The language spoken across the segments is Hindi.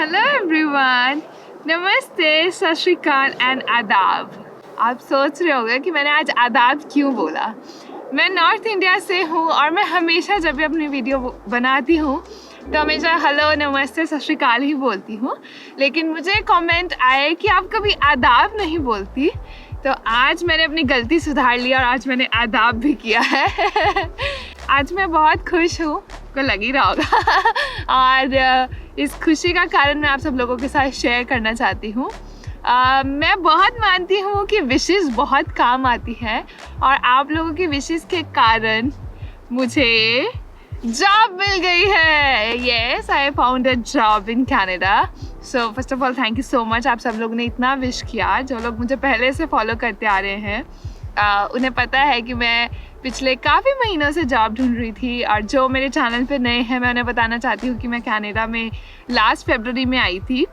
हेलो एवरीवन, नमस्ते, सत श्री अकाल एंड आदाब। आप सोच रहे होंगे कि मैंने आज आदाब क्यों बोला। मैं नॉर्थ इंडिया से हूँ और मैं हमेशा जब भी अपनी वीडियो बनाती हूँ तो हमेशा हेलो, नमस्ते, सत श्री अकाल ही बोलती हूँ। लेकिन मुझे कमेंट आए कि आप कभी आदाब नहीं बोलती, तो आज मैंने अपनी गलती सुधार ली और आज मैंने आदाब भी किया है। आज मैं बहुत खुश हूँ, को लग ही रहा होगा। और इस खुशी का कारण मैं आप सब लोगों के साथ शेयर करना चाहती हूँ। मैं बहुत मानती हूँ कि विशेस बहुत काम आती है और आप लोगों की विशेस के कारण मुझे जॉब मिल गई है। Yes, I found a job in Canada. So first of all thank you so much. आप सब लोगों ने इतना विश किया। जो लोग मुझे पहले से फॉलो करते आ रहे हैं उन्हें पता है कि मैं पिछले काफ़ी महीनों से जॉब ढूंढ रही थी। और जो मेरे चैनल पे नए हैं मैं उन्हें बताना चाहती हूँ कि मैं कनाडा में लास्ट फरवरी में आई थी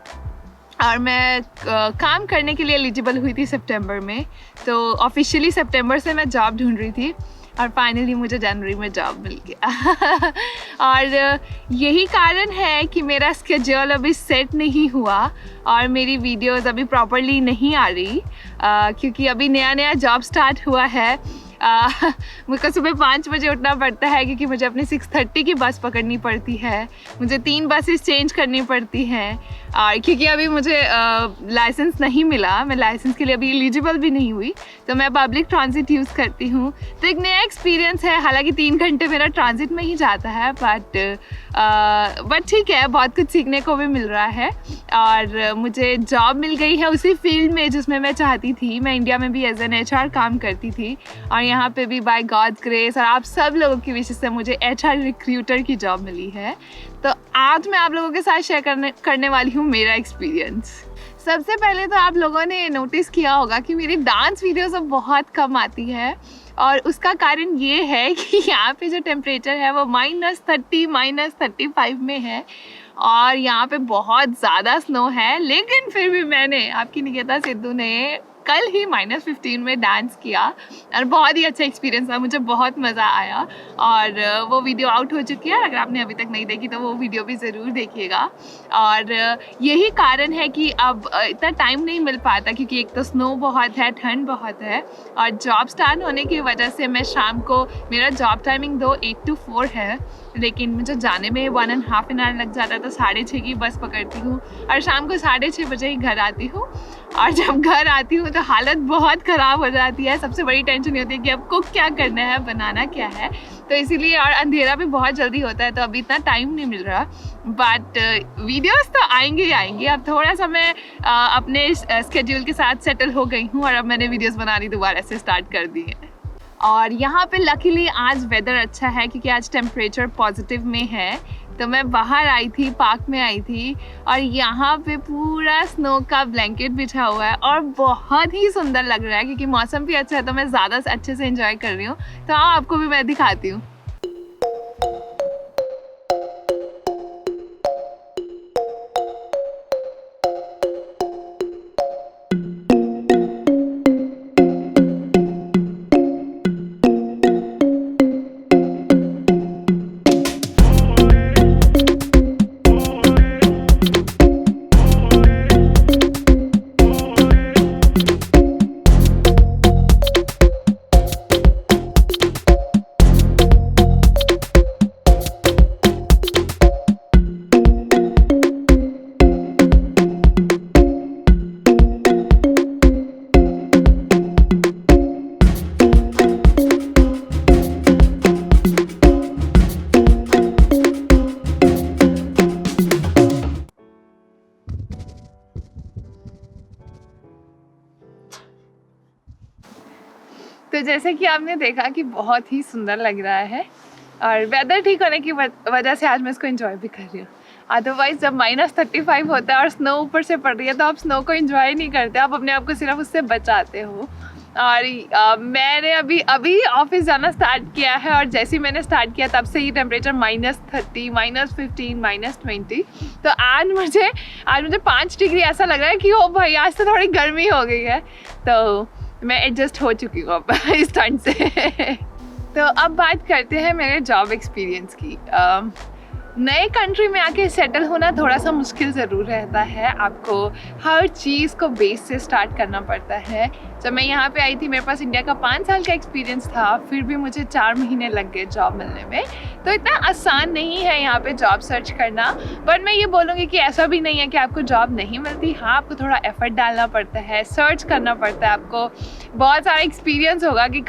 और मैं काम करने के लिए एलिजिबल हुई थी सितंबर में। तो ऑफिशियली सितंबर से मैं जॉब ढूंढ रही थी और फाइनली मुझे जनवरी में जॉब मिल गया। और यही कारण है कि मेरा स्केड्यूल अभी सेट नहीं हुआ और मेरी वीडियोस अभी प्रॉपरली नहीं आ रही क्योंकि अभी नया जॉब स्टार्ट हुआ है। मुझको सुबह 5 बजे उठना पड़ता है क्योंकि मुझे अपनी 6:30 की बस पकड़नी पड़ती है। मुझे 3 बसेस चेंज करनी पड़ती हैं और क्योंकि अभी मुझे लाइसेंस नहीं मिला, मैं लाइसेंस के लिए अभी एलिजिबल भी नहीं हुई, तो मैं पब्लिक ट्रांजिट यूज़ करती हूँ। तो एक नया एक्सपीरियंस है। हालांकि 3 घंटे मेरा ट्रांजिट में ही जाता है, बट ठीक है, बहुत कुछ सीखने को भी मिल रहा है। और मुझे जॉब मिल गई है उसी फील्ड में जिसमें मैं चाहती थी। मैं इंडिया में भी एज एन HR काम करती थी और यहाँ पे भी बाय गॉड्स ग्रेस और आप सब लोगों की विशेष से मुझे HR रिक्रूटर की जॉब मिली है। तो आज मैं आप लोगों के साथ शेयर करने वाली हूँ मेरा एक्सपीरियंस। सबसे पहले तो आप लोगों ने नोटिस किया होगा कि मेरी डांस वीडियोस अब बहुत कम आती है और उसका कारण ये है कि यहाँ पे जो टेम्परेचर है वो -30 -35 में है और यहाँ पे बहुत ज़्यादा स्नो है। लेकिन फिर भी मैंने, आपकी निकेता सिद्धू ने कल ही -15 में डांस किया और बहुत ही अच्छा एक्सपीरियंस था। मुझे बहुत मज़ा आया और वो वीडियो आउट हो चुकी है। अगर आपने अभी तक नहीं देखी तो वो वीडियो भी ज़रूर देखिएगा। और यही कारण है कि अब इतना टाइम नहीं मिल पाता क्योंकि एक तो स्नो बहुत है, ठंड बहुत है और जॉब स्टार्ट होने की वजह से मैं शाम को, मेरा जॉब टाइमिंग 8 to 4 है, लेकिन मुझे जाने में 1.5 आवर लग जाता है। तो 6:30 की बस पकड़ती हूँ और शाम को 6:30 बजे ही घर आती हूँ। और जब घर आती हूँ तो हालत बहुत ख़राब हो जाती है। सबसे बड़ी टेंशन ये होती है कि अब कुक क्या करना है, बनाना क्या है। तो इसीलिए, और अंधेरा भी बहुत जल्दी होता है तो अभी इतना टाइम नहीं मिल रहा। बट वीडियोस तो आएंगे ही आएंगे। अब थोड़ा सा मैं अपने स्केड्यूल के साथ सेटल हो गई हूँ और अब मैंने वीडियोस बनानी दोबारा से स्टार्ट कर दी है। और यहाँ पे लकीली आज वेदर अच्छा है क्योंकि आज टेम्परेचर पॉजिटिव में है। तो मैं बाहर आई थी, पार्क में आई थी और यहाँ पे पूरा स्नो का ब्लैंकेट बिछा हुआ है और बहुत ही सुंदर लग रहा है क्योंकि मौसम भी अच्छा है। तो मैं ज़्यादा अच्छे से एंजॉय कर रही हूँ। तो हाँ, आपको भी मैं दिखाती हूँ। तो जैसे कि आपने देखा कि बहुत ही सुंदर लग रहा है और वेदर ठीक होने की वजह से आज मैं इसको एंजॉय भी कर रही हूँ। अदरवाइज़ जब -35 होता है और स्नो ऊपर से पड़ रही है तो आप स्नो को एंजॉय नहीं करते, आप अपने आप को सिर्फ उससे बचाते हो। और मैंने अभी ऑफिस जाना स्टार्ट किया है और जैसे ही मैंने स्टार्ट किया तब से ही टेम्परेचर -30 -15 -20। तो आज मुझे 5 डिग्री ऐसा लग रहा है कि ओ भाई आज तो थोड़ी गर्मी हो गई है। तो मैं एडजस्ट हो चुकी हूँ अब इस ठंड से। तो अब बात करते हैं मेरे जॉब एक्सपीरियंस की। नए कंट्री में आके सेटल होना थोड़ा सा मुश्किल ज़रूर रहता है। आपको हर चीज़ को बेस से स्टार्ट करना पड़ता है। जब मैं यहाँ पे आई थी मेरे पास इंडिया का 5 साल का एक्सपीरियंस था, फिर भी मुझे 4 महीने लग गए जॉब मिलने में। तो इतना आसान नहीं है यहाँ पे जॉब सर्च करना। बट मैं ये बोलूँगी कि ऐसा भी नहीं है कि आपको जॉब नहीं मिलती। हाँ, आपको थोड़ा एफर्ट डालना पड़ता है, सर्च करना पड़ता है, आपको बहुत सारा एक्सपीरियंस होगा कि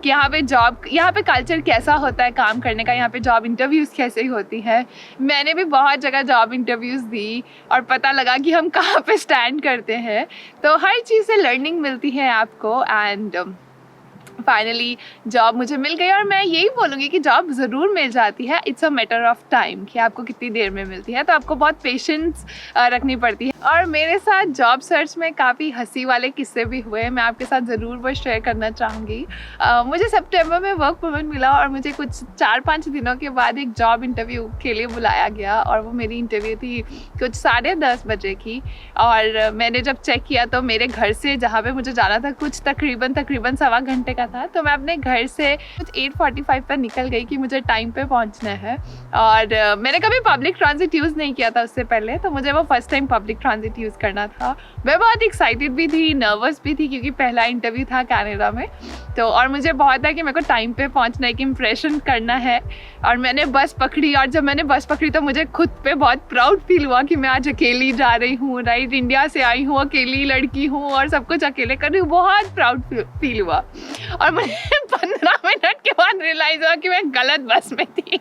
यहाँ पे जॉब, यहाँ पे कल्चर कैसा होता है काम करने का, यहाँ पे जॉब इंटरव्यूज़ कैसे होती है। मैंने भी बहुत जगह जॉब इंटरव्यूज़ दी और पता लगा कि हम कहाँ पे स्टैंड करते हैं। तो हर चीज़ से लर्निंग मिलती है आपको एंड फाइनली जॉब मुझे मिल गई। और मैं यही बोलूँगी कि जॉब ज़रूर मिल जाती है, it's a matter of time कि आपको कितनी देर में मिलती है। तो आपको बहुत पेशेंस रखनी पड़ती है। और मेरे साथ जॉब सर्च में काफ़ी हंसी वाले किस्से भी हुए, मैं आपके साथ ज़रूर वो शेयर करना चाहूँगी। मुझे सितंबर में वर्क परमिट मिला और मुझे कुछ 4-5 दिनों के बाद एक जॉब इंटरव्यू के लिए बुलाया गया और वो मेरी इंटरव्यू थी कुछ 10:30 बजे की। और मैंने जब चेक किया तो मेरे घर से जहाँ पे मुझे जाना था कुछ तकरीबन सवा घंटे का था। तो मैं अपने घर से कुछ 8:45 पर निकल गई कि मुझे टाइम पे पहुंचना है। और मैंने कभी पब्लिक ट्रांजिट यूज़ नहीं किया था उससे पहले, तो मुझे वो first time public transit use करना था। मैं बहुत एक्साइटेड भी थी, नर्वस भी थी क्योंकि पहला इंटरव्यू था कनाडा में। तो और मुझे बहुत था कि मेरे को टाइम पे पहुंचना, एक इम्प्रेशन करना है। और मैंने बस पकड़ी और जब मैंने बस पकड़ी तो मुझे खुद पे बहुत प्राउड फील हुआ कि मैं आज अकेली जा रही हूँ, राइट, इंडिया से आई हूँ, अकेली लड़की हूँ और सब कुछ अकेले कर रही हूँ। बहुत प्राउड फील हुआ। और मुझे 15 मिनट के बाद रियलाइज़ हुआ कि मैं गलत बस में थी।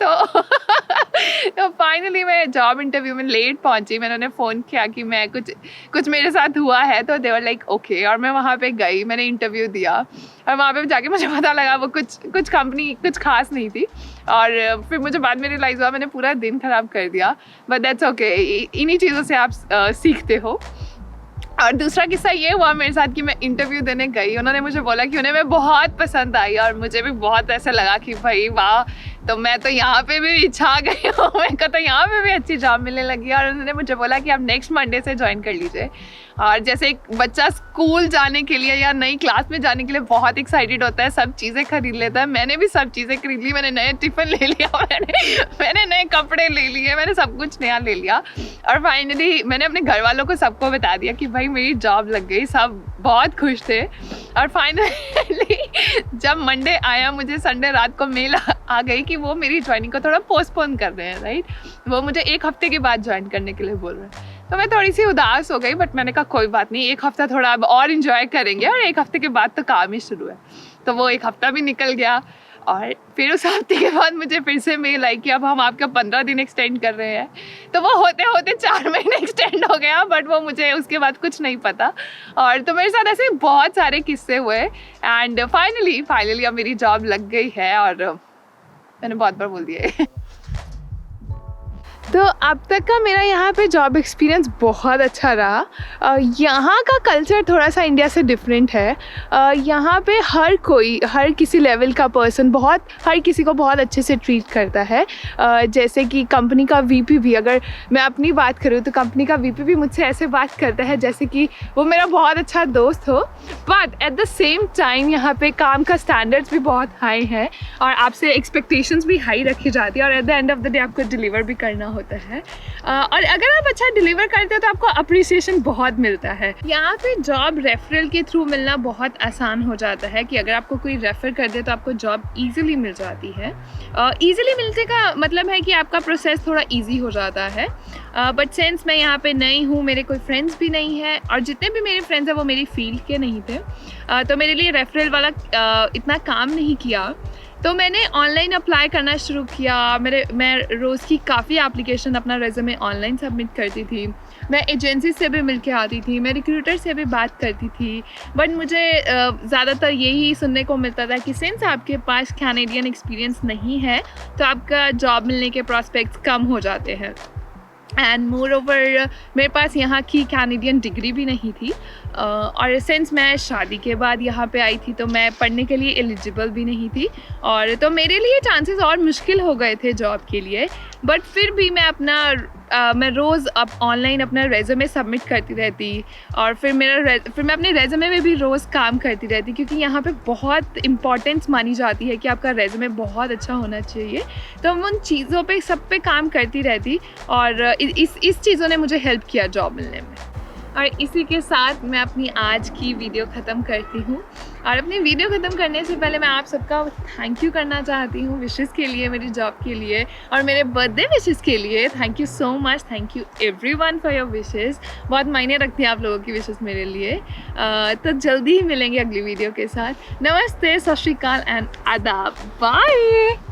तो फाइनली मैं जॉब इंटरव्यू में लेट पहुंची। मैंने उन्हें फ़ोन किया कि मैं कुछ मेरे साथ हुआ है, तो दे वर लाइक ओके। और मैं वहाँ पे गई, मैंने इंटरव्यू दिया और वहाँ पे जाके मुझे पता लगा वो कुछ कंपनी कुछ खास नहीं थी। और फिर मुझे बाद में रियलाइज़ हुआ मैंने पूरा दिन ख़राब कर दिया। बट दैट्स ओके, इन्हीं चीज़ों से आप सीखते हो। और दूसरा किस्सा ये हुआ मेरे साथ कि मैं इंटरव्यू देने गई, उन्होंने मुझे बोला कि उन्हें मैं बहुत पसंद आई और मुझे भी बहुत ऐसा लगा कि भाई वाह, तो मैं तो यहाँ पे भी छा गई हूँ, मेरे को तो यहाँ पे भी अच्छी जॉब मिलने लगी। और उन्होंने मुझे बोला कि आप नेक्स्ट मंडे से ज्वाइन कर लीजिए। और जैसे एक बच्चा स्कूल जाने के लिए या नई क्लास में जाने के लिए बहुत एक्साइटेड होता है, सब चीज़ें खरीद लेता है, मैंने भी सब चीज़ें खरीद ली। मैंने नए टिफ़िन ले लिया, मैंने नए कपड़े ले लिए, मैंने सब कुछ नया ले लिया। और फाइनली मैंने अपने घर वालों को सबको बता दिया कि भाई मेरी जॉब लग गई। सब बहुत खुश थे। और फाइनली जब मंडे आया, मुझे संडे रात को मेल आ गई कि वो मेरी ज्वाइनिंग को थोड़ा पोस्टपोन कर रहे हैं, राइट, वो मुझे 1 हफ्ते के बाद ज्वाइन करने के लिए बोल रहे हैं। तो मैं थोड़ी सी उदास हो गई, बट मैंने कहा कोई बात नहीं, 1 हफ्ता थोड़ा अब और इन्जॉय करेंगे और 1 हफ्ते के बाद तो काम ही शुरू है। तो वो 1 हफ्ता भी निकल गया और फिर उस हफ्ते के बाद मुझे फिर से मेल आई कि अब हम आपका 15 दिन एक्सटेंड कर रहे हैं। तो वो होते होते 4 महीने एक्सटेंड हो गया, बट वो मुझे उसके बाद कुछ नहीं पता। और तो मेरे साथ ऐसे बहुत सारे किस्से हुए एंड फाइनली अब मेरी जॉब लग गई है। और मैंने बहुत बार बोल दिया है। तो अब तक का मेरा यहाँ पे जॉब एक्सपीरियंस बहुत अच्छा रहा। यहाँ का कल्चर थोड़ा सा इंडिया से डिफरेंट है। यहाँ पे हर किसी लेवल का पर्सन हर किसी को बहुत अच्छे से ट्रीट करता है। जैसे कि कंपनी का वीपी भी, अगर मैं अपनी बात करूँ तो कंपनी का वीपी भी मुझसे ऐसे बात करता है जैसे कि वो मेरा बहुत अच्छा दोस्त हो। But at the same time यहाँ पे काम का स्टैंडर्ड्स भी बहुत हाई है और आपसे एक्सपेक्टेशंस भी हाई रखी जाती है और at the end of the day आपको डिलीवर भी करना होता है। और अगर आप अच्छा डिलीवर करते हो तो आपको अप्रिसिएशन बहुत मिलता है। यहाँ पे जॉब रेफरल के थ्रू मिलना बहुत आसान हो जाता है कि अगर आपको कोई रेफर कर दे तो आपको जॉब ईजिली मिल जाती है। ईजिली मिलने का मतलब है कि आपका प्रोसेस थोड़ा ईजी हो जाता है। बट सिंस मैं यहाँ पे नई हूँ, मेरे कोई फ्रेंड्स भी नहीं है और जितने भी मेरे फ्रेंड्स हैं वो मेरी फील्ड के नहीं थे, तो मेरे लिए रेफरल वाला इतना काम नहीं किया। तो मैंने ऑनलाइन अप्लाई करना शुरू किया। मैं रोज़ की काफ़ी एप्लीकेशन अपना रेज़्यूमे ऑनलाइन सबमिट करती थी। मैं एजेंसी से भी मिल के आती थी, मैं रिक्रूटर से भी बात करती थी। बट मुझे ज़्यादातर यही सुनने को मिलता था कि सिंस आपके पास कैनेडियन एक्सपीरियंस नहीं है तो आपका जॉब मिलने के प्रॉस्पेक्ट्स कम हो जाते हैं। एंड मोर ओवर मेरे पास यहाँ की कैनेडियन डिग्री भी नहीं थी। और सिंस मैं शादी के बाद यहाँ पे आई थी तो मैं पढ़ने के लिए एलिजिबल भी नहीं थी, और तो मेरे लिए चांसेस और मुश्किल हो गए थे जॉब के लिए। बट फिर भी मैं मैं रोज़ अब ऑनलाइन अपना रेज़्यूमे सबमिट करती रहती, और फिर मैं अपने रेज़्यूमे में भी रोज़ काम करती रहती, क्योंकि यहाँ पे बहुत इम्पॉर्टेंस मानी जाती है कि आपका रेज़्यूमे बहुत अच्छा होना चाहिए। तो मैं उन चीज़ों पे सब पे काम करती रहती, और इस चीज़ों ने मुझे हेल्प किया जॉब मिलने में। और इसी के साथ मैं अपनी आज की वीडियो ख़त्म करती हूँ। और अपनी वीडियो ख़त्म करने से पहले मैं आप सबका थैंक यू करना चाहती हूँ विशेस के लिए, मेरी जॉब के लिए और मेरे बर्थडे विशेस के लिए। Thank you so much, thank you everyone for your wishes. बहुत मायने रखती हैं आप लोगों की विशेस मेरे लिए। तो जल्दी ही मिलेंगे अगली वीडियो के साथ। नमस्ते, सत श्री अकाल एंड आदाब, बाय।